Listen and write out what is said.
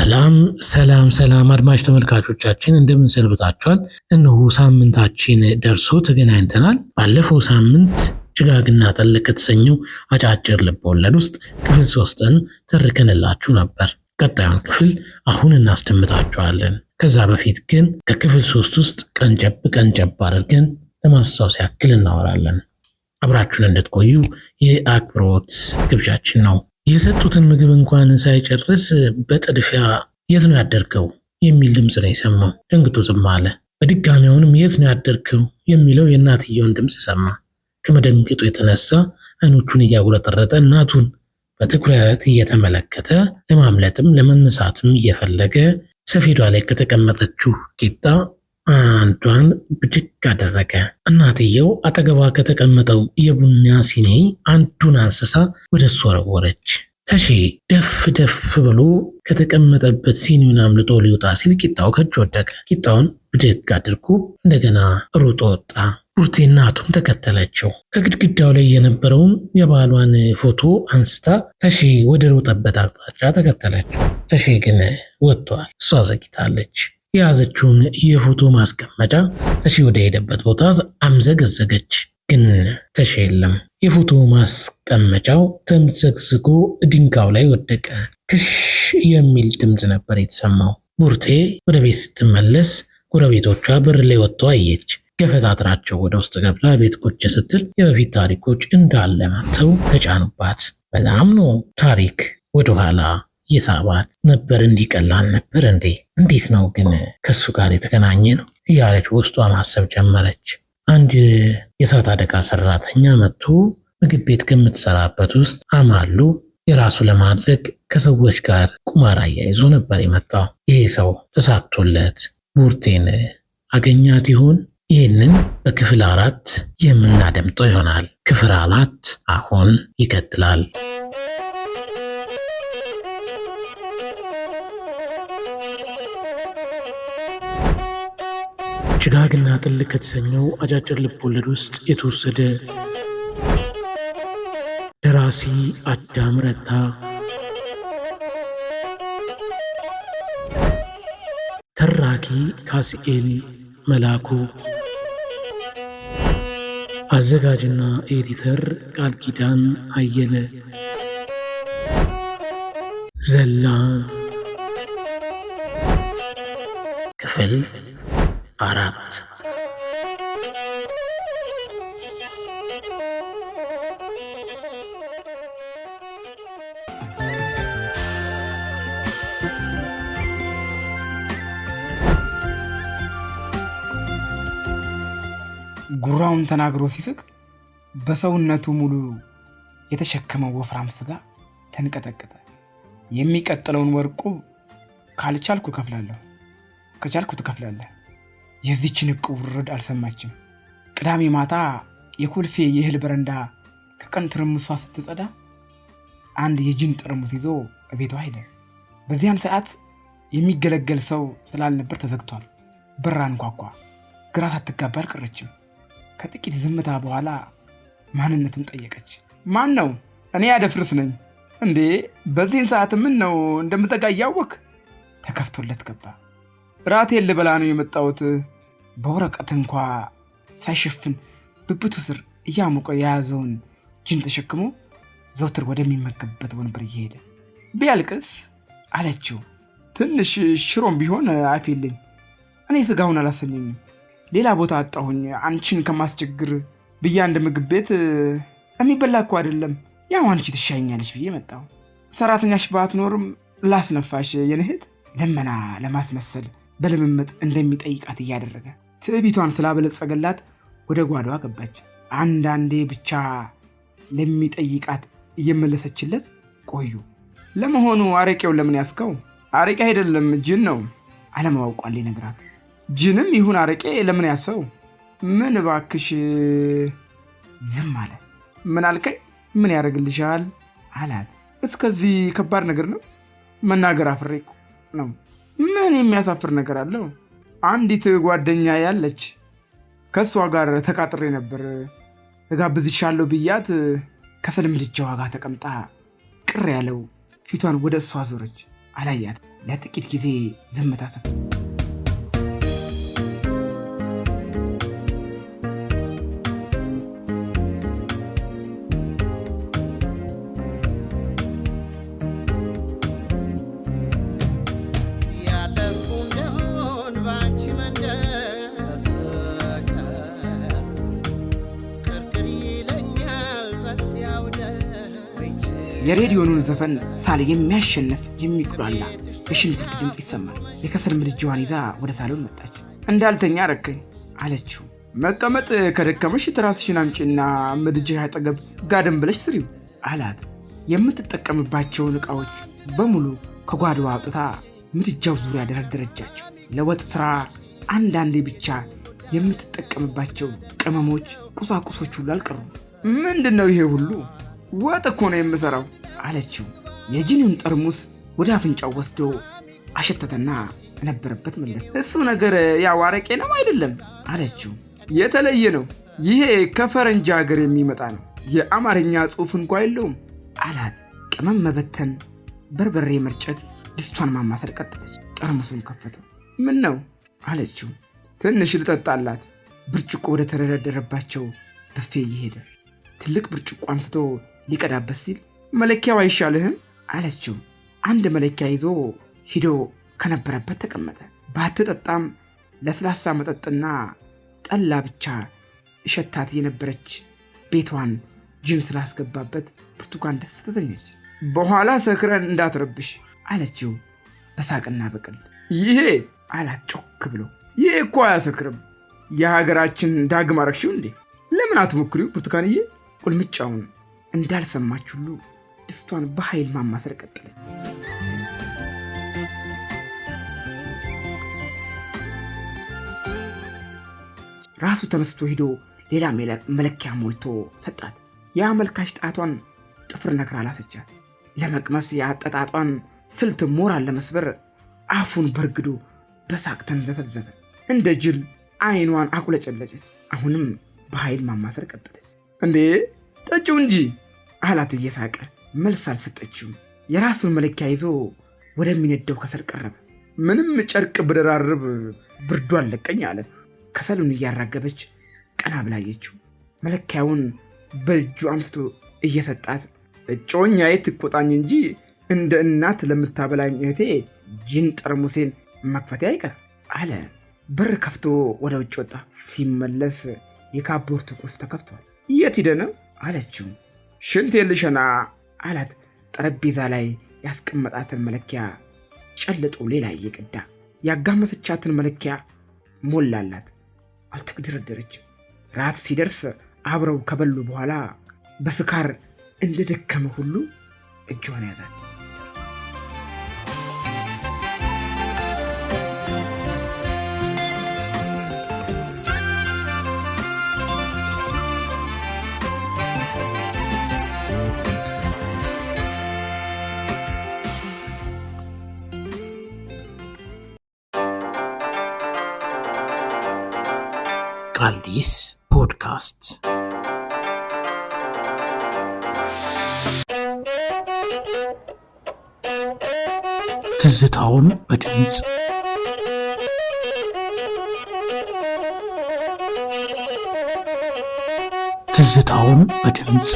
ሰላም አድማጭ ተመልካቾቻችን እንደምን ሰንብታችኋል? እነሆ ሳምንታችን ደርሶ ተገናኝተናል። ባለፈው ሳምንት ጭጋግና ጠል ከተሰኘው አጫጭር ልቦለድ ውስጥ ክፍል 3ን ተርከንላችሁ ነበር። ቀጣዩን ክፍል አሁን እናስደምጣችኋለን። ከዛ በፊት ግን ከክፍል 3 ውስጥ ቀንጨብ አድርገን ለማስታወስ ያክል እናወራለን። አብራችሁን እንድትቆዩ የአክብሮት ግብዣችን ነው። የሰጡትን ምግብ እንኳን ሳይጨርስ በጥድፊያ የት ነው ያደርከው የሚል ድምፅ ነው የሰማው። ደንግጦ ዝም አለ። በድጋሚውንም የት ነው ያደርከው የሚለው የእናትየውን ድምፅ ሰማ። ከመደንገጡ የተነሳ አይኖቹን እያጉረጠረጠ እናቱን በትኩረት እየተመለከተ ለማምለጥም ለመነሳትም እየፈለገ ሰፌዷ ላይ ከተቀመጠችው ቂጣ አንዷን ብድግ አደረገ። እናትየው አጠገቧ ከተቀመጠው የቡና ሲኒ አንዱን አንስሳ ወደ እሱ ወረወረች። ተሺ ደፍ ብሎ ከተቀመጠበት ሲኒውን አምልጦ ሊወጣ ሲል ቂጣው ከእጅ ወደቀ። ቂጣውን ብድግ አድርጎ እንደገና ሮጦ ወጣ። ቡርቴ እናቱም ተከተለችው። ከግድግዳው ላይ የነበረውን የባሏን ፎቶ አንስታ ተሺ ወደ ሮጠበት አቅጣጫ ተከተለችው። ተሺ ግን ወጥቷል። እሷ ዘግይታለች። የያዘችውን የፎቶ ማስቀመጫ ተሺ ወደ ሄደበት ቦታ አምዘገዘገች። ግን ተሺ የለም። የፎቶ ማስቀመጫው ተምዘግዝጎ ድንጋዩ ላይ ወደቀ። ክሽ የሚል ድምፅ ነበር የተሰማው። ቡርቴ ወደ ቤት ስትመለስ ጎረቤቶቿ በር ላይ ወጥተው አየች። ገፈታትራቸው ወደ ውስጥ ገብታ ቤት ቁጭ ስትል የበፊት ታሪኮች እንዳለ መጥተው ተጫኑባት። በጣም ነው ታሪክ ወደኋላ የሳባት ነበር። እንዲቀላል ነበር እንዴ? እንዴት ነው ግን ከሱ ጋር የተገናኘ ነው እያለች ውስጧ ማሰብ ጀመረች። አንድ የእሳት አደጋ ሰራተኛ መጥቶ ምግብ ቤት ከምትሰራበት ውስጥ አማሉ የራሱ ለማድረግ ከሰዎች ጋር ቁማር አያይዞ ነበር የመጣው። ይሄ ሰው ተሳክቶለት ቡርቴን አገኛት ይሆን? ይህንን በክፍል 4 የምናደምጠው ይሆናል። ክፍል 4 አሁን ይቀጥላል። ጭጋግና ጠል ከተሰኘው አጫጭር ልቦለድ ውስጥ የተወሰደ። ደራሲ አዳም ረታ፣ ተራኪ ካስኤል መላኩ፣ አዘጋጅና ኤዲተር ቃል ኪዳን አየለ። ዘላ ክፍል 4። ጉራውን ተናግሮ ሲስቅ በሰውነቱ ሙሉ የተሸከመው ወፍራም ስጋ ተንቀጠቀጠ። የሚቀጥለውን ወርቁ ካልቻልኩ እከፍላለሁ፣ ከቻልኩ ትከፍላለህ። የዚችን ዕቁብ ውርድ አልሰማችም። ቅዳሜ ማታ የኮልፌ የእህል በረንዳ ከቀን ትርምሷ ስትጸዳ አንድ የጂን ጠርሙስ ይዞ ቤቷ ሄደ። በዚያን ሰዓት የሚገለገል ሰው ስላልነበር ተዘግቷል። በር አንኳኳ። ግራ ሳትጋባ አልቀረችም። ከጥቂት ዝምታ በኋላ ማንነቱን ጠየቀች። ማን ነው? እኔ ያደፍርስ ነኝ። እንዴ በዚህን ሰዓት ምን ነው እንደምዘጋ እያወቅ? ተከፍቶለት ገባ። ራቴን ልበላ ነው የመጣሁት። በወረቀት እንኳ ሳይሸፍን ብብቱ ስር እያሞቀ የያዘውን ጂን ተሸክሞ ዘውትር ወደሚመገብበት ወንበር እየሄደ ቢያልቅስ አለችው። ትንሽ ሽሮም ቢሆን አይፊልኝ። እኔ ስጋውን አላሰኘኝም። ሌላ ቦታ አጣሁኝ። አንቺን ከማስቸግር ብዬ አንድ ምግብ ቤት የሚበላ እኮ አይደለም፣ ያው አንቺ ትሻኛለሽ ብዬ መጣሁ። ሰራተኛሽ ባትኖርም ላስነፋሽ የንህት ለመና ለማስመሰል በልምምጥ እንደሚጠይቃት እያደረገ ትዕቢቷን ስላበለጸገላት ወደ ጓዳዋ ገባች። አንዳንዴ ብቻ ለሚጠይቃት እየመለሰችለት ቆዩ። ለመሆኑ አረቄው ለምን ያስከው? አረቄ አይደለም ጅን ነው አለማወቋል ነግራት። ጅንም ይሁን አረቄ ለምን ያሰው? ምን ባክሽ። ዝም አለ። ምን አልከኝ? ምን ያደርግልሻል አላት። እስከዚህ ከባድ ነገር ነው መናገር? አፍሬ ነው። ምን የሚያሳፍር ነገር አለው? አንዲት ጓደኛ ያለች ከሷ ጋር ተቃጥሬ ነበር። እጋብዝሻለሁ ብያት ከሰል ምድጃዋ ጋር ተቀምጣ ቅር ያለው ፊቷን ወደ እሷ ዞረች። አላያት። ለጥቂት ጊዜ ዝምታ ሰፈነ። የሬዲዮኑን ዘፈን ሳል የሚያሸንፍ የሚቁላላ የሽንኩርት ድምፅ ይሰማል። የከሰል ምድጃዋን ይዛ ወደ ሳሎን መጣች። እንዳልተኛ አረከኝ አለችው። መቀመጥ ከደከመሽ ትራስሽን አምጪና ምድጃ አጠገብ ጋደም ብለሽ ስሪው አላት። የምትጠቀምባቸውን ዕቃዎች በሙሉ ከጓዳዋ አውጥታ ምድጃው ዙሪያ ደረደረቻቸው። ለወጥ ስራ አንዳንዴ ብቻ የምትጠቀምባቸው ቅመሞች፣ ቁሳቁሶች ሁሉ አልቀሩም። ምንድነው ይሄ ሁሉ? ወጥ እኮ ነው የምሰራው አለችው። የጂኒውን ጠርሙስ ወደ አፍንጫው ወስዶ አሸተተና ነበረበት መለስ። እሱ ነገር ያው አረቄ ነው አይደለም አለችው። የተለየ ነው። ይሄ ከፈረንጅ ሀገር የሚመጣ ነው። የአማርኛ ጽሑፍ እንኳ የለውም አላት። ቅመም መበተን፣ በርበሬ መርጨት፣ ድስቷን ማማሰል ቀጠለች። ጠርሙሱን ከፈተው። ምን ነው አለችው። ትንሽ ልጠጣላት። ብርጭቆ ወደ ተደረደረባቸው ብፌ እየሄደ ትልቅ ብርጭቆ አንስቶ ሊቀዳበት ሲል መለኪያው አይሻልህም አለችው። አንድ መለኪያ ይዞ ሂዶ ከነበረበት ተቀመጠ። ባትጠጣም ለስላሳ መጠጥና ጠላ ብቻ እሸታት የነበረች ቤቷን ጅን ስላስገባበት ብርቱካን ደስ ተሰኘች። በኋላ ሰክረን እንዳትረብሽ አለችው በሳቅና በቅል። ይሄ አላት ጮክ ብሎ። ይሄ እኮ አያሰክርም። የሀገራችን ዳግም አረግሽው እንዴ? ለምን አትሞክሪው ብርቱካንዬ? ቁልምጫውን እንዳልሰማች ሁሉ ድስቷን በኃይል ማማሰል ቀጠለች። ራሱ ተነስቶ ሂዶ ሌላ መለኪያ ሞልቶ ሰጣት። የአመልካች ጣቷን ጥፍር ነክራ ላሰቻት። ለመቅመስ የአጠጣጧን ስልት ሞራል ለመስበር አፉን በርግዶ በሳቅ ተንዘፈዘፈ። እንደ ጅል አይኗን አቁለጨለጨች። አሁንም በኃይል ማማሰል ቀጠለች። እንዴ ጠጪው እንጂ አላት እየሳቀ። መልስ አልሰጠችው። የራሱን መለኪያ ይዞ ወደሚነደው ከሰል ቀረበ። ምንም ጨርቅ ብደራርብ ብርዱ አለቀኝ አለ። ከሰሉን እያራገበች ቀና ብላየችው። መለኪያውን በእጁ አንስቶ እየሰጣት እጮኛዬ ትቆጣኝ እንጂ እንደ እናት ለምታበላኝ እህቴ ጂን ጠርሙሴን መክፈቴ አይቀር አለ። በር ከፍቶ ወደ ውጭ ወጣ። ሲመለስ የካቦርቱ ቁልፍ ተከፍቷል። የት ሄደ ነው አለችው። ሽንት ልሸና አላት። ጠረጴዛ ላይ ያስቀመጣትን መለኪያ ጨልጦ ሌላ እየቀዳ ያጋመሰቻትን መለኪያ ሞላላት። አልተደረደረችም። ራት ሲደርስ አብረው ከበሉ በኋላ በስካር እንደደከመ ሁሉ እጇን ያዛል። ቃልዲስ ፖድካስት ትዝታውን በድምፅ ትዝታውን በድምፅ